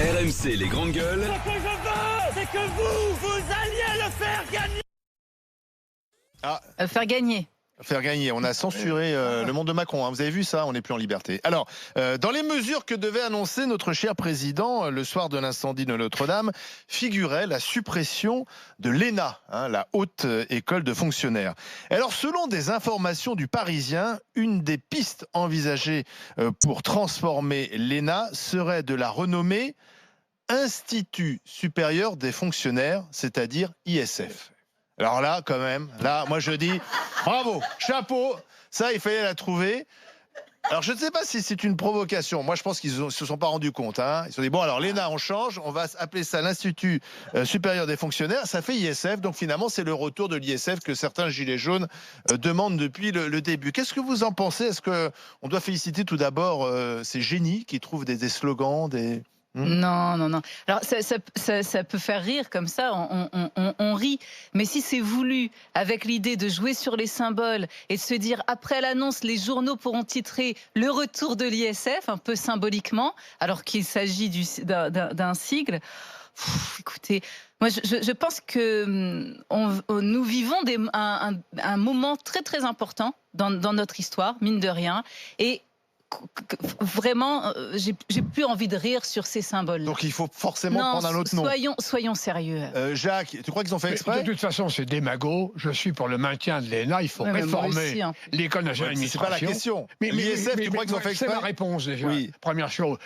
RMC, les grandes gueules. Ce que je veux, c'est que vous alliez le faire gagner. Faire gagner. Faire gagner. On a censuré le monde de Macron. Hein. Vous avez vu ça? On n'est plus en liberté. Alors, dans les mesures que devait annoncer notre cher président le soir de l'incendie de Notre-Dame, figurait la suppression de l'ENA, la Haute École de Fonctionnaires. Alors, selon des informations du Parisien, une des pistes envisagées pour transformer l'ENA serait de la renommer Institut supérieur des fonctionnaires, c'est-à-dire ISF. Alors là, quand même, là, moi je dis bravo, chapeau, ça il fallait la trouver. Alors je ne sais pas si c'est une provocation. Moi je pense qu'ils ne se sont pas rendus compte. Ils se sont dit bon alors l'ENA on change, on va appeler ça l'Institut supérieur des fonctionnaires. Ça fait ISF, donc finalement c'est le retour de l'ISF que certains gilets jaunes demandent depuis le début. Qu'est-ce que vous en pensez? Est-ce qu'on doit féliciter tout d'abord ces génies qui trouvent des slogans, des... Non. Alors, ça peut faire rire comme ça, on rit. Mais si c'est voulu, avec l'idée de jouer sur les symboles et de se dire, après l'annonce, les journaux pourront titrer le retour de l'ISF, un peu symboliquement, alors qu'il s'agit d'un sigle. Écoutez, moi, je pense que nous vivons un moment très, très important dans notre histoire, mine de rien. Et vraiment, j'ai plus envie de rire sur ces symboles. Donc il faut forcément prendre un autre nom. Soyons sérieux. Jacques, tu crois qu'ils ont fait exprès? De toute façon, c'est démago. Je suis pour le maintien de l'ENA. Il faut réformer l'École nationale d'administration. C'est pas la question. L'ISF, tu crois qu'ils ont fait exprès? C'est ma réponse déjà. Oui. Première chose,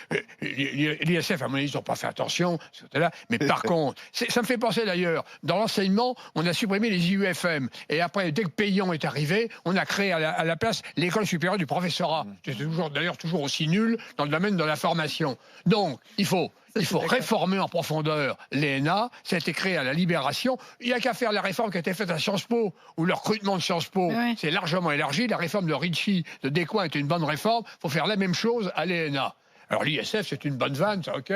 l'ISF, à mon avis, ils n'ont pas fait attention. Mais par contre, ça me fait penser d'ailleurs, dans l'enseignement, on a supprimé les IUFM. Et après, dès que Payon est arrivé, on a créé à la place l'École supérieure du professorat. C'est d'ailleurs toujours aussi nul dans le domaine de la formation. Donc, il faut réformer en profondeur l'ENA. Ça a été créé à la Libération. Il n'y a qu'à faire la réforme qui a été faite à Sciences Po, où le recrutement de Sciences Po s'est largement élargi. La réforme de Ricci, de Descoings, est une bonne réforme. Il faut faire la même chose à l'ENA. Alors l'ISF, c'est une bonne vanne, ça, ok,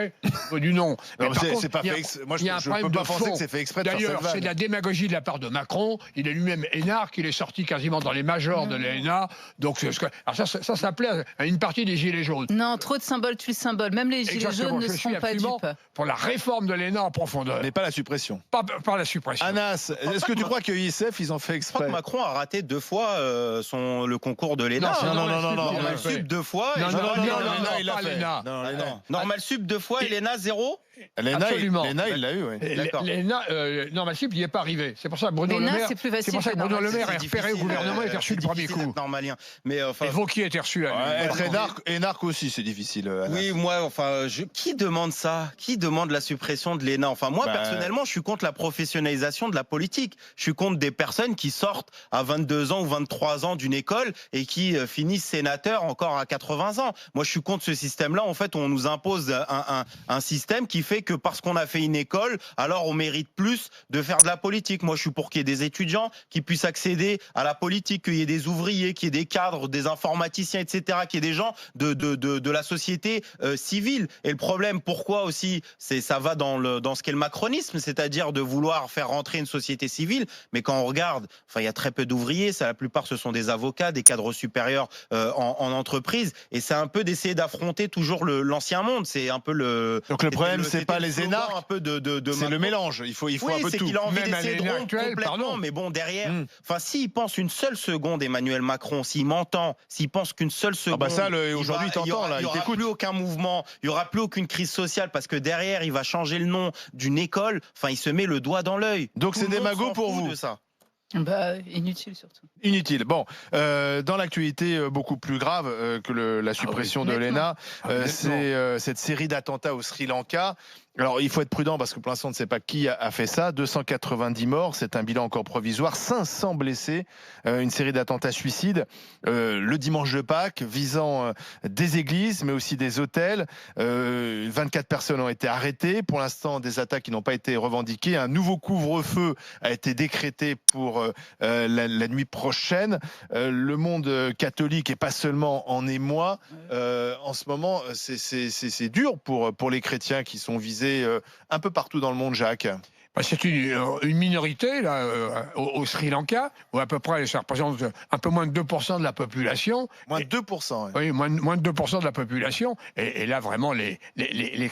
du nom. Non, c'est pas fait exprès. Moi, je ne peux pas penser que c'est fait exprès de faire cette vanne. D'ailleurs, c'est de la démagogie de la part de Macron. Il est lui-même énarque, il est sorti quasiment dans les majors de l'ENA. Donc, alors ça s'appelait à une partie des gilets jaunes. Non, trop de symboles tue le symbole. Même les gilets jaunes ne seront pas dupes. Pour la réforme de l'ENA en profondeur. Mais pas la suppression. Pas la suppression. Anas, est-ce que tu crois que ISF, ils ont fait exprès? Je crois que Macron a raté 2 fois le concours de l'ENA. Non. Normal Sup 2 fois. Non, il l'a fait. Non. Normal Sup 2 fois et l'ENA 0. Absolument. L'ENA, il l'a eu, oui. L'ENA, Normal Sup, il n'y est pas arrivé. C'est pour ça que Bruno Le Maire, est repéré au gouvernement et été reçu du premier coup. Normalien. Mais enfin. Et Wauquiez était reçu. Être énarque aussi, c'est difficile. Anas. Oui, moi, enfin, qui demande ça? Qui demande la suppression de l'ENA? Enfin, moi, personnellement, je suis contre la professionnalisation de la politique. Je suis contre des personnes qui sortent à 22 ans ou 23 ans d'une école et qui finissent sénateurs encore à 80 ans. Moi, je suis contre ce système-là. En fait, on nous impose un système qui fait que parce qu'on a fait une école, alors on mérite plus de faire de la politique. Moi, je suis pour qu'il y ait des étudiants qui puissent accéder à la politique, qu'il y ait des ouvriers, qu'il y ait des cadres, des informaticiens, etc., qu'il y ait des gens de la société civile. Et le problème, pourquoi aussi, ça va dans ce qu'est le macronisme, c'est-à-dire de vouloir faire rentrer une société civile. Mais quand on regarde, enfin, il y a très peu d'ouvriers. La plupart, ce sont des avocats, des cadres supérieurs en entreprise. Et c'est un peu d'essayer d'affronter toujours l'ancien monde. C'est un peu le. Donc le problème, c'est pas les énarques, un peu c'est le mélange. Il faut un peu c'est tout. qu'il a envie Même d'essayer de rompre complètement, mais bon, derrière, enfin, s'il pense une seule seconde, Emmanuel Macron, s'il m'entend, s'il pense qu'une seule seconde, aujourd'hui, il t'entend, là, il n'y il aura plus aucun mouvement, il n'y aura plus aucune crise sociale, parce que derrière, il va changer le nom d'une école, enfin, il se met le doigt dans l'œil. Donc c'est démago pour vous? Inutile surtout. Inutile. Bon, dans l'actualité beaucoup plus grave que la suppression de l'ENA, c'est cette série d'attentats au Sri Lanka. Alors, il faut être prudent parce que pour l'instant, on ne sait pas qui a fait ça. 290 morts, c'est un bilan encore provisoire. 500 blessés, une série d'attentats suicides. Le dimanche de Pâques, visant des églises, mais aussi des hôtels. 24 personnes ont été arrêtées. Pour l'instant, des attaques qui n'ont pas été revendiquées. Un nouveau couvre-feu a été décrété pour la nuit prochaine. Le monde catholique, et pas seulement, en émoi. En ce moment, c'est dur pour les chrétiens qui sont visés un peu partout dans le monde, Jacques. C'est une minorité là, au Sri Lanka, où à peu près ça représente un peu moins de 2% de la population. Moins de 2%. Ouais. Oui, moins de 2% de la population. Et là, vraiment, les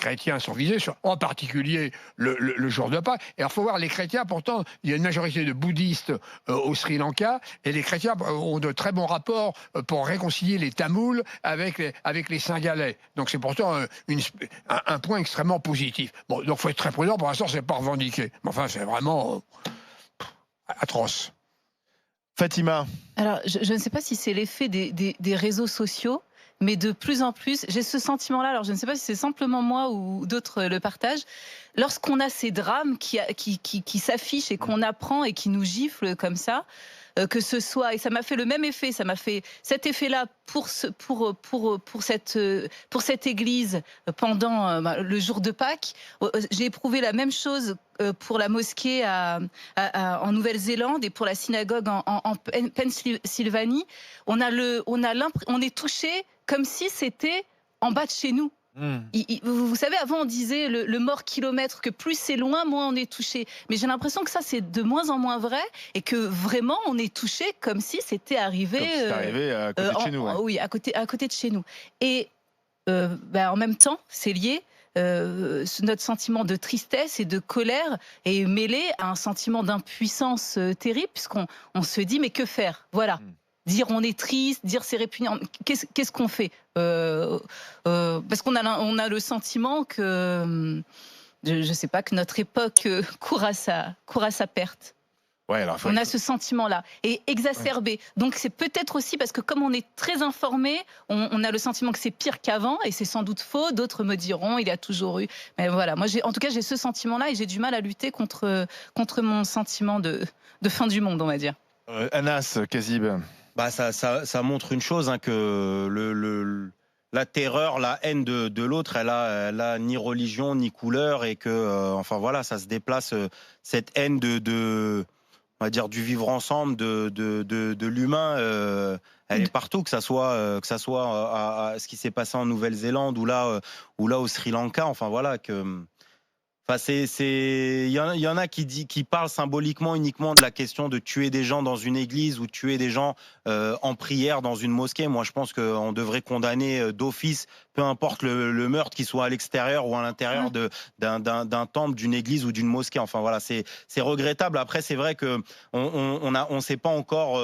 chrétiens sont visés, en particulier le jour de Pâques. Et alors, il faut voir, les chrétiens, pourtant, il y a une majorité de bouddhistes au Sri Lanka, et les chrétiens ont de très bons rapports pour réconcilier les Tamouls avec les Singalais. Donc, c'est pourtant un point extrêmement positif. Bon, donc, il faut être très prudent. Pour l'instant, c'est pas revendiqué. Mais enfin, c'est vraiment atroce. Fatima. Alors, je ne sais pas si c'est l'effet des réseaux sociaux, mais de plus en plus, j'ai ce sentiment-là. Alors, je ne sais pas si c'est simplement moi ou d'autres le partagent. Lorsqu'on a ces drames qui s'affichent et qu'on apprend et qui nous giflent comme ça, que ce soit, et ça m'a fait le même effet, ça m'a fait cet effet-là pour cette église pendant le jour de Pâques. J'ai éprouvé la même chose pour la mosquée en Nouvelle-Zélande et pour la synagogue en Pennsylvanie. On est touché comme si c'était en bas de chez nous. Vous savez, avant on disait le mort kilomètre, que plus c'est loin, moins on est touché. Mais j'ai l'impression que ça c'est de moins en moins vrai et que vraiment on est touché comme si c'était arrivé, à côté de chez nous. Ouais. Oui, à côté de chez nous. Et en même temps, c'est lié. Notre sentiment de tristesse et de colère est mêlé à un sentiment d'impuissance terrible, puisqu'on se dit mais que faire ? Voilà. Dire on est triste, dire c'est répugnant. Qu'est-ce qu'on fait parce qu'on a le sentiment que, je sais pas, que notre époque court à sa perte. Ouais, alors, on a ce sentiment-là, et exacerbé. Ouais. Donc c'est peut-être aussi parce que comme on est très informé, on a le sentiment que c'est pire qu'avant, et c'est sans doute faux. D'autres me diront, il y a toujours eu. Mais voilà, moi en tout cas j'ai ce sentiment-là, et j'ai du mal à lutter contre mon sentiment de fin du monde, on va dire. Anas Kazib. Ça montre une chose, hein, que la terreur, la haine de l'autre, elle a ni religion ni couleur, et que enfin voilà, ça se déplace, cette haine on va dire du vivre ensemble, de l'humain, elle est partout, que ça soit à ce qui s'est passé en Nouvelle-Zélande ou là au Sri Lanka, enfin voilà que. Enfin, il y en a qui parlent symboliquement uniquement de la question de tuer des gens dans une église ou tuer des gens en prière dans une mosquée. Moi, je pense qu'on devrait condamner d'office, peu importe le meurtre, qu'il soit à l'extérieur ou à l'intérieur d'un temple, d'une église ou d'une mosquée. Enfin voilà, c'est regrettable. Après, c'est vrai que on sait pas encore.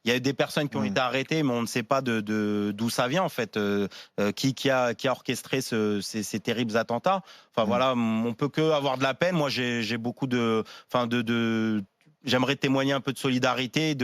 Il y a des personnes qui ont été arrêtées, mais on ne sait pas d'où ça vient en fait. Qui a orchestré ces terribles attentats. Enfin voilà, on peut que avoir de la peine. Moi, j'ai beaucoup j'aimerais témoigner un peu de solidarité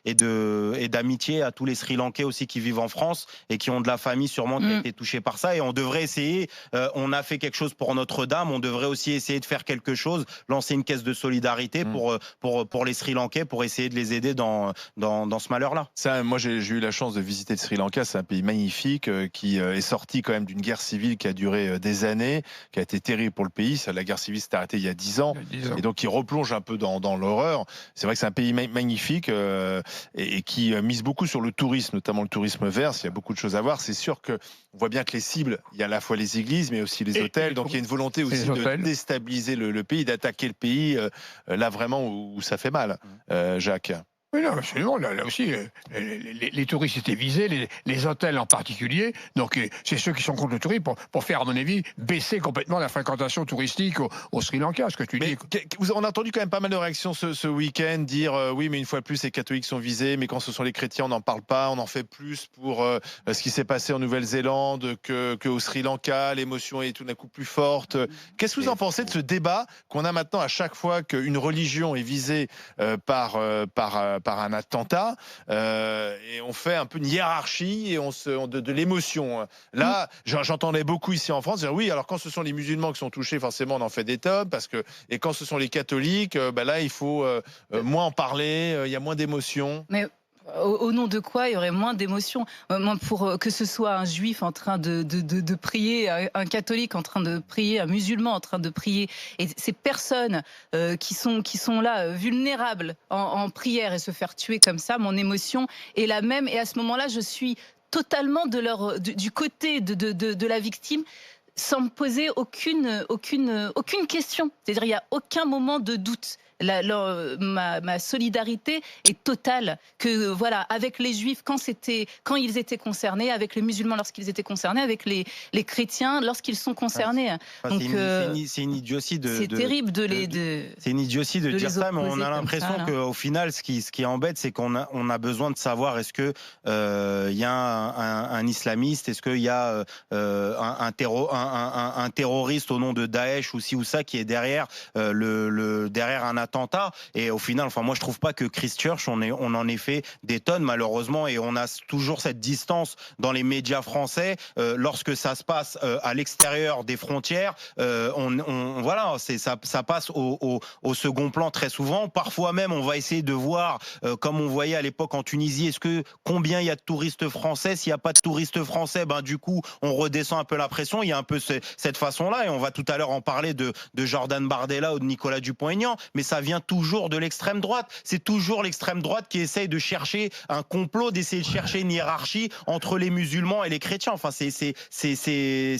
et d'amitié à tous les Sri Lankais aussi qui vivent en France et qui ont de la famille sûrement qui a été touchée par ça. Et on devrait essayer, on a fait quelque chose pour Notre-Dame, on devrait aussi essayer de faire quelque chose, lancer une caisse de solidarité pour les Sri Lankais, pour essayer de les aider dans ce malheur-là. Ça, moi j'ai eu la chance de visiter le Sri Lanka, c'est un pays magnifique qui est sorti quand même d'une guerre civile qui a duré des années, qui a été terrible pour le pays. La guerre civile s'est arrêtée il y a 10 ans, et donc il replonge un peu dans l'horreur. C'est vrai que c'est un pays magnifique et qui mise beaucoup sur le tourisme, notamment le tourisme vert. Il y a beaucoup de choses à voir. C'est sûr qu'on voit bien que les cibles, il y a à la fois les églises, mais aussi les hôtels. Donc il y a une volonté aussi de déstabiliser le pays, d'attaquer le pays là vraiment où ça fait mal. Jacques. Oui, non, absolument. Là aussi, les touristes étaient visés, les hôtels en particulier. Donc, c'est ceux qui sont contre le tourisme pour faire, à mon avis, baisser complètement la fréquentation touristique au Sri Lanka, ce que tu dis. On a entendu quand même pas mal de réactions ce week-end, dire oui, mais une fois de plus, les catholiques sont visés, mais quand ce sont les chrétiens, on n'en parle pas, on en fait plus pour ce qui s'est passé en Nouvelle-Zélande qu'au Sri Lanka, l'émotion est tout d'un coup plus forte. Qu'est-ce que vous en pensez de ce débat qu'on a maintenant à chaque fois qu'une religion est visée par un attentat, et on fait un peu une hiérarchie et de l'émotion. Là, j'entendais beaucoup ici en France dire oui, alors quand ce sont les musulmans qui sont touchés, forcément on en fait des tonnes, et quand ce sont les catholiques, là il faut moins en parler, il y a moins d'émotion. Mais au nom de quoi il y aurait moins d'émotion? Pour que ce soit un juif en train de prier, un catholique en train de prier, un musulman en train de prier, et ces personnes qui sont là vulnérables en prière, et se faire tuer comme ça, mon émotion est la même. Et à ce moment-là, je suis totalement du côté de la victime. sans me poser aucune question. C'est-à-dire, il n'y a aucun moment de doute. Ma solidarité est totale. Que voilà, avec les Juifs quand ils étaient concernés, avec les musulmans lorsqu'ils étaient concernés, avec les chrétiens lorsqu'ils sont concernés. Enfin, c'est une idiotie c'est terrible c'est une idiotie de dire ça, mais on a l'impression ça, qu'au final, ce qui embête, c'est qu'on a besoin de savoir est-ce que il y a un islamiste, est-ce qu'il y a un terroriste au nom de Daesh ou ci ou ça qui est derrière derrière un attentat. Et au final, enfin moi je trouve pas que Christchurch on en ait fait des tonnes malheureusement, et on a toujours cette distance dans les médias français lorsque ça se passe à l'extérieur des frontières. Voilà, ça passe au second plan très souvent. Parfois même on va essayer de voir comme on voyait à l'époque en Tunisie, combien il y a de touristes français. S'il n'y a pas de touristes français, ben du coup on redescend un peu la pression. Il y a un peu cette façon-là, et on va tout à l'heure en parler de Jordan Bardella ou de Nicolas Dupont-Aignan, mais ça vient toujours de l'extrême droite. C'est toujours l'extrême droite qui essaye de chercher un complot, d'essayer de chercher une hiérarchie entre les musulmans et les chrétiens. Enfin, c'est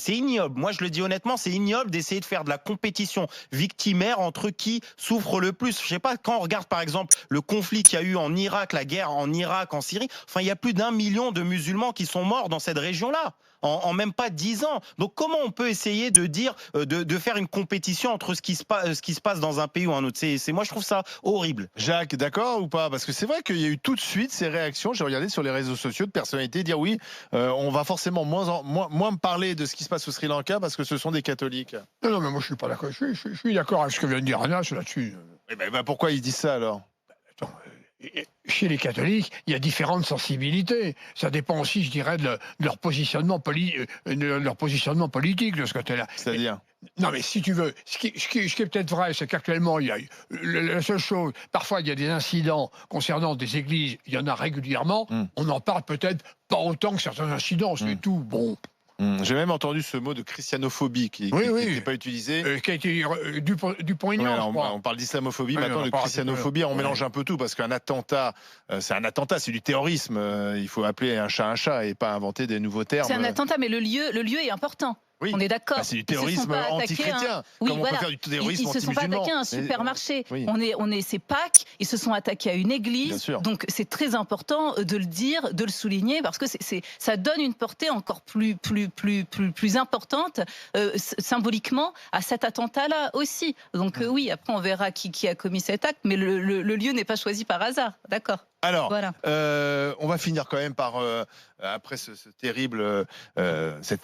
ignoble. Moi, je le dis honnêtement, c'est ignoble d'essayer de faire de la compétition victimaire entre qui souffre le plus. Je sais pas, quand on regarde par exemple le conflit qu'il y a eu en Irak, la guerre en Irak, en Syrie, enfin, il y a plus d'1 million de musulmans qui sont morts dans cette région-là. En même pas 10 ans. Donc comment on peut essayer de dire, de faire une compétition entre ce qui se passe dans un pays ou un autre? Moi je trouve ça horrible. Jacques, d'accord ou pas? Parce que c'est vrai qu'il y a eu tout de suite ces réactions, j'ai regardé sur les réseaux sociaux, de personnalités dire oui, on va forcément moins me parler de ce qui se passe au Sri Lanka parce que ce sont des catholiques. Non, mais moi je suis pas d'accord. Je suis d'accord avec ce que vient de dire Anas là-dessus. Eh ben, pourquoi ils disent ça alors? Attends, chez les catholiques, il y a différentes sensibilités. Ça dépend aussi, je dirais, de leur positionnement politique de ce côté-là. C'est-à-dire? Non, mais si tu veux, ce qui est peut-être vrai, c'est qu'actuellement, il y a la seule chose, parfois il y a des incidents concernant des églises, il y en a régulièrement, on en parle peut-être pas autant que certains incidents, c'est tout. Bon. J'ai même entendu ce mot de christianophobie qui n'est pas utilisé. Qui a été Dupont-Aignan. On parle d'islamophobie, maintenant de christianophobie, on mélange un peu tout, parce qu'un attentat, c'est du terrorisme. Il faut appeler un chat et pas inventer des nouveaux termes. C'est un attentat, mais le lieu est important. Oui. On est d'accord. C'est du terrorisme anti-chrétien. Oui, comme on peut faire du terrorisme ils se sont pas attaqués à un supermarché. Oui. C'est Pâques. Ils se sont attaqués à une église. Donc c'est très important de le dire, de le souligner, parce que ça donne une portée encore plus importante symboliquement à cet attentat-là aussi. Donc oui, après on verra qui a commis cet acte, mais le lieu n'est pas choisi par hasard. D'accord. Alors, voilà. On va finir quand même par, après cette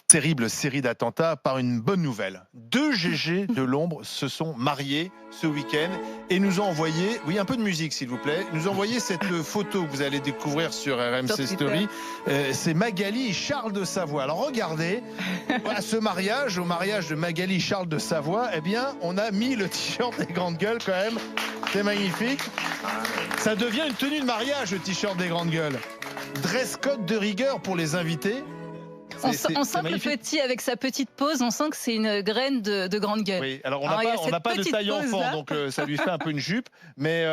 terrible série d'attentats, par une bonne nouvelle. 2 GG de l'ombre se sont mariés ce week-end et nous ont envoyé, oui, un peu de musique s'il vous plaît, nous ont envoyé cette photo que vous allez découvrir sur RMC Story. C'est Magali et Charles de Savoie. Alors regardez, au mariage de Magali et Charles de Savoie, eh bien, on a mis le t-shirt des grandes gueules quand même. C'est magnifique. Ça devient une tenue de mariage, le t-shirt des grandes gueules. Dress code de rigueur pour les invités. On sent que le petit, avec sa petite pose, on sent que c'est une graine de grande gueule. Oui, alors on n'a pas de taille enfant, donc ça lui fait un peu une jupe. Mais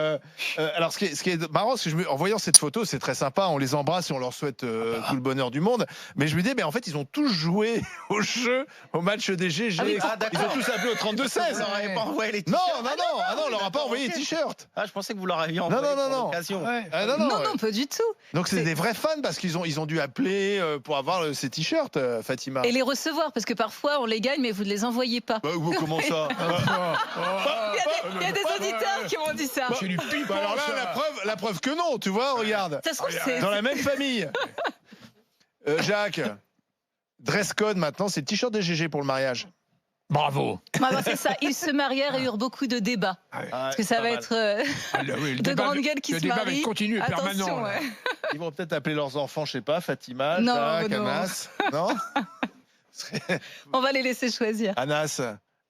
alors ce qui est marrant, c'est que en voyant cette photo, c'est très sympa, on les embrasse et on leur souhaite tout le bonheur du monde. Mais je me dis, mais en fait, ils ont tous joué au jeu, au match des GG. Ils ont tous appelé au 32-16. Vous leur avez pas envoyé les non, t-shirts? on leur a pas envoyé les t-shirts. Ah, je pensais que vous leur aviez envoyé l'occasion. Non, pas du tout. Donc c'est des vrais fans parce qu'ils ont dû appeler pour avoir ces t-shirts. Fatima. Et les recevoir, parce que parfois on les gagne, mais vous ne les envoyez pas. Comment ça? Il y a des auditeurs qui m'ont dit ça. C'est du pipeau. Alors là, la preuve que non, tu vois, regarde. Ça se trouve, c'est dans la même famille. Jacques, dress code maintenant, c'est le t-shirt des GG pour le mariage. Bravo. C'est ça, ils se marièrent et eurent beaucoup de débats. Parce que ça va être de grandes gueules qui se marient. Le débat va continuer permanent. Ils vont peut-être appeler leurs enfants, je sais pas, Fatima, Jacques, Anas. Non. On va les laisser choisir. Anas,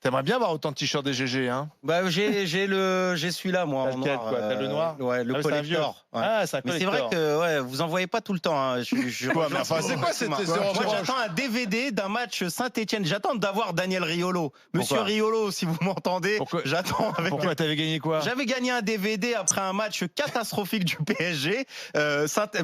t'aimerais bien avoir autant de t-shirts des GG, hein? Bah, j'ai celui-là, moi, en noir. T'as le noir? Ouais, le collector. Ouais. Ah, c'est un Mais c'est collector. vrai que ouais, vous en voyez pas tout le temps. Hein. Quoi, mais enfin, c'est quoi cette Moi, j'attends un DVD d'un match Saint-Etienne. J'attends d'avoir Daniel Riolo. Monsieur Pourquoi Riolo, si vous m'entendez, Pourquoi j'attends avec. Pourquoi t'avais gagné quoi? J'avais gagné un DVD après un match catastrophique du PSG,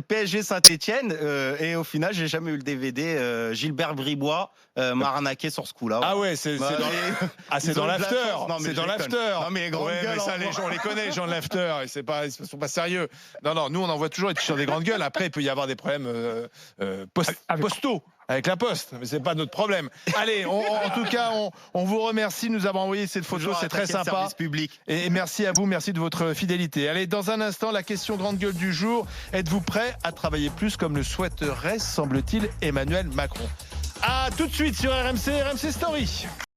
PSG Saint-Etienne, et au final, j'ai jamais eu le DVD. Gilbert Bribois m'a arnaqué sur ce coup-là. Ah ouais, c'est Bah, dans, et- ah, c'est ils dans ont de la l'after. chance. Non, mais C'est je dans déconne. l'after. Non, mais grande Ouais, gueule, mais ça, en les moi. gens, on les connaît, les gens de l'after. Et c'est pas, ils sont pas sérieux. Non, non, nous, on envoie toujours les t-shirts des grandes gueules. Après, il peut y avoir des problèmes postaux avec la poste, mais c'est pas notre problème. Allez, en tout cas, on vous remercie de nous avoir envoyé cette photo, Toujours c'est très attaquer le sympa. service public. Et merci à vous, merci de votre fidélité. Allez, dans un instant, la question grande gueule du jour. Êtes-vous prêt à travailler plus comme le souhaiterait, semble-t-il, Emmanuel Macron? À tout de suite sur RMC Story.